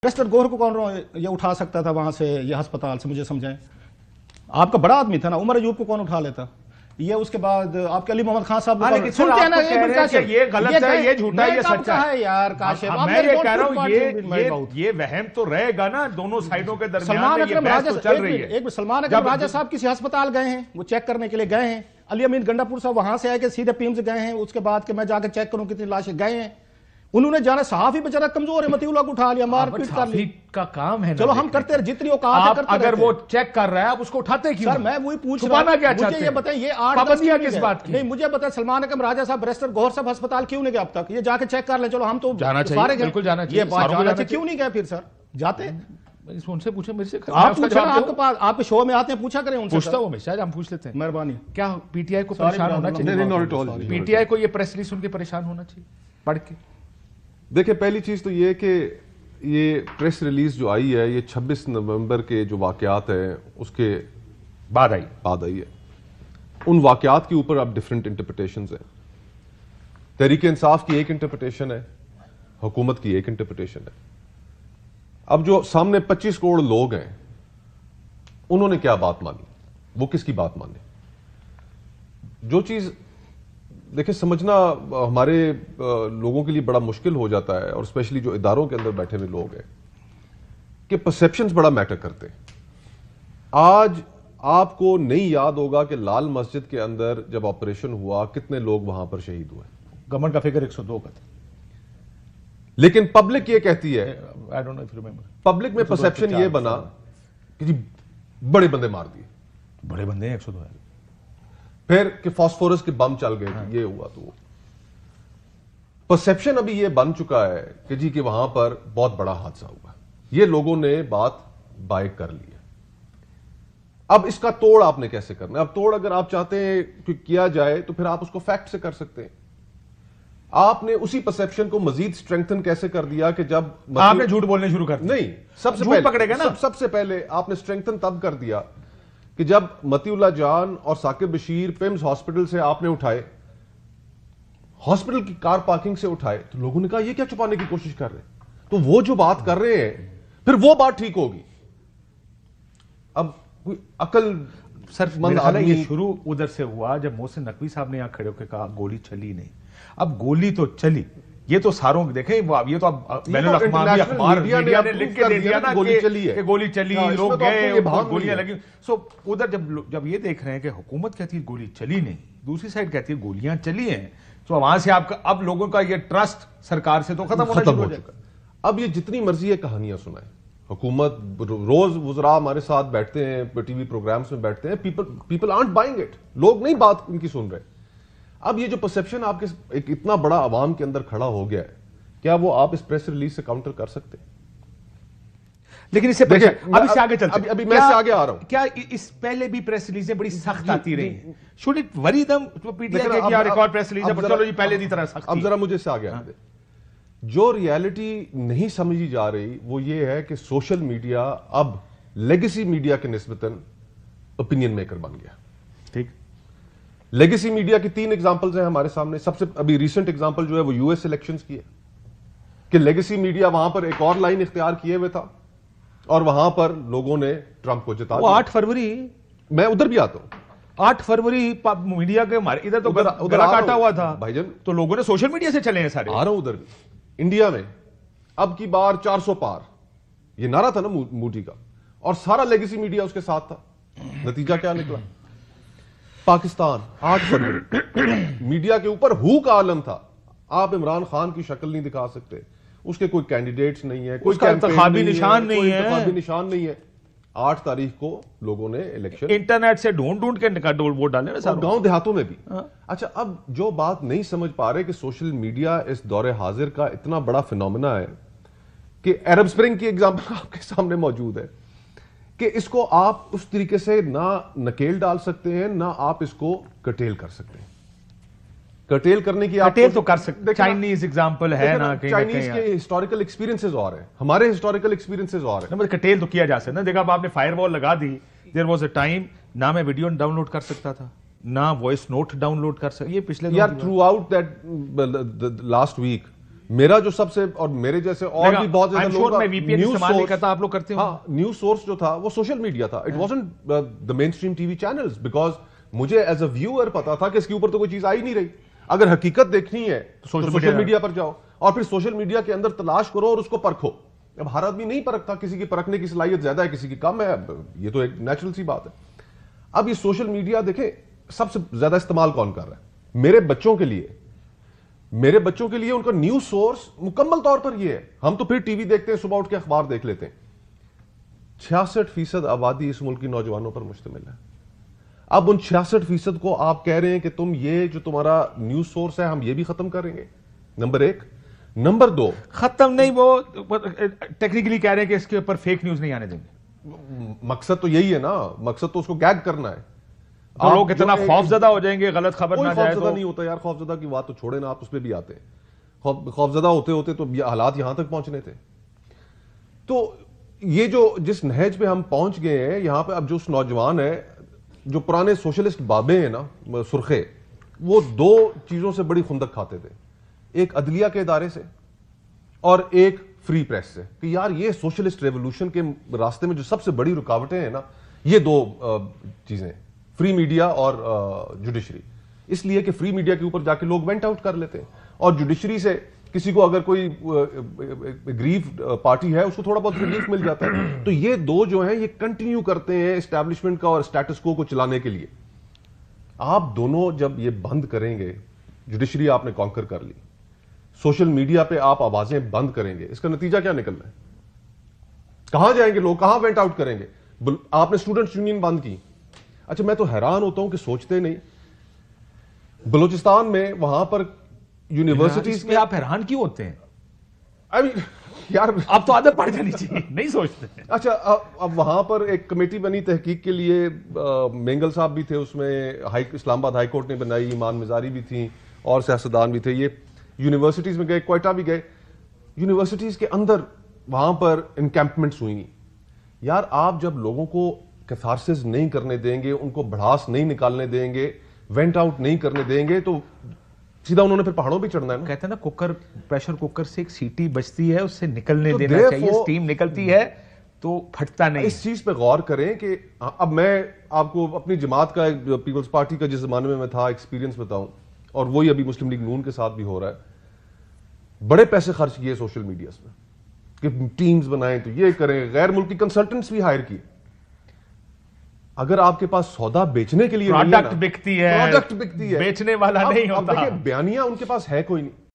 Mister Gauhar को कौन ये उठा सकता था वहां से, ये अस्पताल से, मुझे समझाएं। आपका बड़ा आदमी था ना, उमर अयूब को कौन उठा लेता? ये उसके बाद आपके अली मोहम्मद खान साहब सुनते हैं ना, ये गलत है, ये झूठा है, ये सच्चा है यार। काशिफ, मैं ये कह रहा हूँ, ये वहम तो रहेगा ना दोनों साइडों के दरमियान। चल रही है। एक सलमान अकरम राजा साहब किसी अस्पताल गए हैं, वो चेक करने के लिए गए हैं। अली अमीन गंडापुर साहब वहां से आए कि सीधे पीएम से गए हैं, उसके बाद कि मैं जाकर चेक करूं कितनी लाशें, गए हैं। उन्होंने जाना, सहाफी बेचारा कमजोर है, मतीउल्लाह को उठा लिया, मारपीट कर ली का काम है। चलो हम करते हैं जितनी औकात करते। अगर वो चेक कर रहा है आप उसको उठाते क्यों? सर मैं वही पूछ रहा हूं, मुझे ये बताएं, ये 8 किस बात की? नहीं मुझे बताएं, सलमान अकरम राजा साहब बैरिस्टर गौहर साहब अस्पताल क्यों नहीं गए अब तक? ये जाके चेक कर ले। चलो हम तो जाना चाहिए, बिल्कुल जाना चाहिए, ये बात जाना चाहिए, क्यों नहीं गए फिर सर? जाते उनसे पूछे, मेरे से आप पूछे, आपके पास आपके शो में आते हैं, पूछा करें उनसे। पूछता हूं मैं, शायद हम पूछ लेते हैं। मेहरबानी। क्या पीटीआई को परेशान होना चाहिए? पीटीआई को ये प्रेस रिलीज सुन के परेशान होना चाहिए पढ़ के? देखिए, पहली चीज तो ये कि ये प्रेस रिलीज जो आई है, ये 26 नवंबर के जो वाकयात हैं उसके बाद आई है। उन वाकयात के ऊपर अब डिफरेंट इंटरप्रिटेशंस हैं। तहरीक इंसाफ की एक इंटरप्रिटेशन है, हुकूमत की एक इंटरप्रिटेशन है। अब जो सामने 25 करोड़ लोग हैं, उन्होंने क्या बात मानी, वो किसकी बात माने? जो चीज देखिए समझना हमारे लोगों के लिए बड़ा मुश्किल हो जाता है, और स्पेशली जो इदारों के अंदर बैठे हुए लोग हैं, कि परसेप्शंस बड़ा मैटर करते हैं। आज आपको नहीं याद होगा कि लाल मस्जिद के अंदर जब ऑपरेशन हुआ कितने लोग वहां पर शहीद हुए। गवर्नमेंट का फिगर 102 का था, लेकिन पब्लिक ये कहती है, I don't know if you remember, public में परसेप्शन ये बना कि जी बड़े बंदे मार दिए, बड़े बंदे 102 है। फिर कि फास्फोरस के बम चल गए, ये हुआ। तो परसेप्शन अभी ये बन चुका है कि जी कि वहां पर बहुत बड़ा हादसा हुआ, ये लोगों ने बात बाय कर ली है। अब इसका तोड़ आपने कैसे करना है? अब तोड़ अगर आप चाहते हैं कि किया जाए तो फिर आप उसको फैक्ट से कर सकते हैं। आपने उसी परसेप्शन को मजीद स्ट्रेंथन कैसे कर दिया कि जब आपने झूठ बोलने शुरू कर दिया? नहीं, सबसे पहले पकड़ेगा ना, सबसे पहले आपने स्ट्रेंथन तब कर दिया कि जब मतीउल्लाह जान और साकिब बशीर पिम्स हॉस्पिटल से आपने उठाए, हॉस्पिटल की कार पार्किंग से उठाए, तो लोगों ने कहा ये क्या छुपाने की कोशिश कर रहे हैं? तो वो जो बात कर रहे हैं फिर वो बात ठीक होगी। अब कोई अकल सर ये शुरू उधर से हुआ जब मोहसिन नकवी साहब ने यहां खड़े होकर कहा गोली चली नहीं। अब गोली तो चली, ये तो सारों देखें, ये तो अब मीडिया ने लिख के दे दिया ना गोली चली है, गोली चली, लोग गए, बहुत गोलियां लगी। सो उधर जब ये देख रहे हैं कि हुकूमत कहती है गोली चली नहीं, दूसरी साइड कहती है गोलियां चली हैं, तो वहां से आपका अब लोगों का ये ट्रस्ट सरकार से तो खत्म होना शुरू हो जाएगा। अब ये जितनी मर्जी है कहानियां सुनाए, हुकूमत रोज वुज़रा हमारे साथ बैठते हैं, टीवी प्रोग्राम्स में बैठते हैं, पीपल आर्ट बाइंग इट, लोग नहीं बात उनकी सुन रहे। अब ये जो परसेप्शन आपके एक इतना बड़ा अवाम के अंदर खड़ा हो गया है, क्या वो आप इस प्रेस रिलीज से काउंटर कर सकते हैं? लेकिन इससे आगे चलते, अभी मैं इससे आगे आ रहा हूं। क्या इस पहले भी प्रेस रिलीजें बड़ी सख्त आती रही हैं? Should it worry them PTI के रिकॉर्ड प्रेस रिलीज है, चलो जी पहले की तरह सख्त। अब जरा मुझे इससे आगे आने दे। जो रियलिटी नहीं समझी जा रही वो ये है कि सोशल मीडिया अब लेगेसी मीडिया के निस्बतन ओपिनियन मेकर बन गया। ठीक, लेगेसी मीडिया की 3 एग्जांपल्स हैं हमारे सामने। सबसे अभी रीसेंट एग्जांपल जो है वो यूएस इलेक्शंस की है, कि लेगेसी मीडिया वहां पर एक और लाइन इख्तियार किए हुए था और वहां पर लोगों ने ट्रंप को जिता दिया। 8 फरवरी, मैं उधर भी आता हूं, 8 फरवरी मीडिया के इधर तो गला काटा हुआ था भाईजान, तो लोगों ने सोशल मीडिया से चले हैं सारे। आ रहा हूं उधर भी। इंडिया में अब की बार 400 पार, ये नारा था ना मोदी का, और सारा लेगेसी मीडिया उसके साथ था। नतीजा क्या निकला? पाकिस्तान 8 फरवरी मीडिया के ऊपर हू का आलम था। आप इमरान खान की शक्ल नहीं दिखा सकते, उसके कोई कैंडिडेट्स नहीं है, कोई इंतखाबी निशान नहीं है। 8 तारीख को लोगों ने इलेक्शन इंटरनेट से ढूंढ के वोट डाले ना, गांव देहातों में भी। अच्छा, अब जो बात नहीं समझ पा रहे कि सोशल मीडिया इस दौरे हाजिर का इतना बड़ा फिनोमेना है कि अरब स्प्रिंग की एग्जांपल आपके सामने मौजूद है, कि इसको आप उस तरीके से ना नकेल डाल सकते हैं, ना आप इसको कटेल कर सकते हैं। कटेल करने की कटेल तो कर सकते, चाइनीज एग्जांपल है ना, चाइनीज के हिस्टोरिकल एक्सपीरियंसेस और हैं, हमारे हिस्टोरिकल एक्सपीरियंसेस और हैं। मतलब कटेल तो किया जा सकता है ना। देखा, अब आपने फायरवॉल लगा दी, देयर वाज अ टाइम ना मैं वीडियो डाउनलोड कर सकता था, ना वॉइस नोट डाउनलोड कर सकता। ये पिछले यार throughout that last week मेरा जो सबसे और मेरे जैसे और भी बहुत ज्यादा लोगों का न्यूज़ सोर्स करता, आप लोग करते हो। हाँ, न्यूज़ सोर्स जो था वो सोशल मीडिया था। It wasn't the main stream TV channels, because मुझे एज अ व्यूअर पता था कि इसके ऊपर तो कोई चीज आई नहीं रही। अगर हकीकत देखनी है तो सोशल मीडिया पर जाओ और फिर सोशल मीडिया के अंदर तलाश करो और उसको परखो। अब हर आदमी नहीं परखता, किसी की परखने की सलाहियत ज्यादा है, किसी की कम है, ये तो एक नेचुरल सी बात है। अब ये सोशल मीडिया देखें सबसे ज्यादा इस्तेमाल कौन कर रहा है? मेरे बच्चों के लिए उनका न्यूज सोर्स मुकम्मल तौर पर ये है। हम तो फिर टीवी देखते हैं, सुबह उठ के अखबार देख लेते हैं। 66% आबादी इस मुल्क की नौजवानों पर मुश्तमिल है। अब उन 66% को आप कह रहे हैं कि तुम ये जो तुम्हारा न्यूज सोर्स है हम ये भी खत्म करेंगे, नंबर एक। नंबर दो, खत्म नहीं, वो टेक्निकली कह रहे हैं कि इसके ऊपर फेक न्यूज नहीं आने देंगे। मकसद तो यही है ना, मकसद तो उसको गैग करना है। तो लोग इतना खौफजदा हो जाएंगे, गलत खबर ना जाए तो। नहीं होता यार, खौफजदा की बात तो छोड़े ना, आप उस पर भी आते हैं। खौफजदा होते होते तो हालात यहां तक पहुंचने थे। तो ये जो जिस नहज पे हम पहुंच गए हैं यहां पे, अब जो उस नौजवान है, जो पुराने सोशलिस्ट बाबे हैं ना सुर्खे, वो दो चीजों से बड़ी खुंदक खाते थे, एक अदलिया के इदारे से और एक फ्री प्रेस से, कि यार ये सोशलिस्ट रेवोल्यूशन के रास्ते में जो सबसे बड़ी रुकावटें हैं ना, ये दो चीजें, फ्री मीडिया और जुडिशरी। इसलिए कि फ्री मीडिया के ऊपर जाके लोग वेंट आउट कर लेते हैं और जुडिशरी से किसी को अगर कोई ग्रीव पार्टी है उसको थोड़ा बहुत रिलीफ मिल जाता है। तो ये दो जो हैं ये कंटिन्यू करते हैं एस्टैब्लिशमेंट का और स्टेटस को चलाने के लिए। आप दोनों जब ये बंद करेंगे, जुडिशरी आपने कॉन्कर कर ली, सोशल मीडिया पे आप आवाजें बंद करेंगे, इसका नतीजा क्या निकलना है? कहां जाएंगे लोग, कहां वेंट आउट करेंगे? आपने स्टूडेंट्स यूनियन बंद की। अच्छा, मैं तो हैरान होता हूं कि सोचते नहीं, बलूचिस्तान में वहां पर यूनिवर्सिटीज में आप हैरान क्यों होते हैं? आई मीन यार, अब तो आदत पड़ जानी चाहिए, नहीं सोचते। अच्छा, अब वहां पर एक कमेटी बनी तहकीक के लिए, मेंगल साहब भी थे उसमें, इस्लामाबाद हाई कोर्ट ने बनाई, ईमान मिजारी भी थी और सियासतदान भी थे। ये यूनिवर्सिटीज में गए, क्वेटा भी गए, यूनिवर्सिटीज के अंदर वहां पर इनकैंपमेंट्स हुई। यार, आप जब लोगों को कैथारसिस नहीं करने देंगे, उनको भड़ास नहीं निकालने देंगे, वेंट आउट नहीं करने देंगे, तो सीधा उन्होंने फिर पहाड़ों पे चढ़ना है ना। कहते हैं ना, कुकर, प्रेशर कुकर से एक सीटी बचती है, उससे निकलने तो देना चाहिए। स्टीम निकलती है तो फटता नहीं। इस चीज पे गौर करें कि अब मैं आपको अपनी जमात का, पीपल्स पार्टी का जिस जमाने में मैं था, एक्सपीरियंस बताऊं, और वही अभी मुस्लिम लीग नून के साथ भी हो रहा है। बड़े पैसे खर्च किए सोशल मीडिया में कि टीम्स बनाएं, तो ये करें, गैर मुल्की कंसल्टेंट्स भी हायर किए। अगर आपके पास सौदा बेचने के लिए प्रोडक्ट बिकती है, प्रोडक्ट बिकती है, बेचने वाला नहीं होता। देखिए, बयानिया उनके पास है कोई नहीं,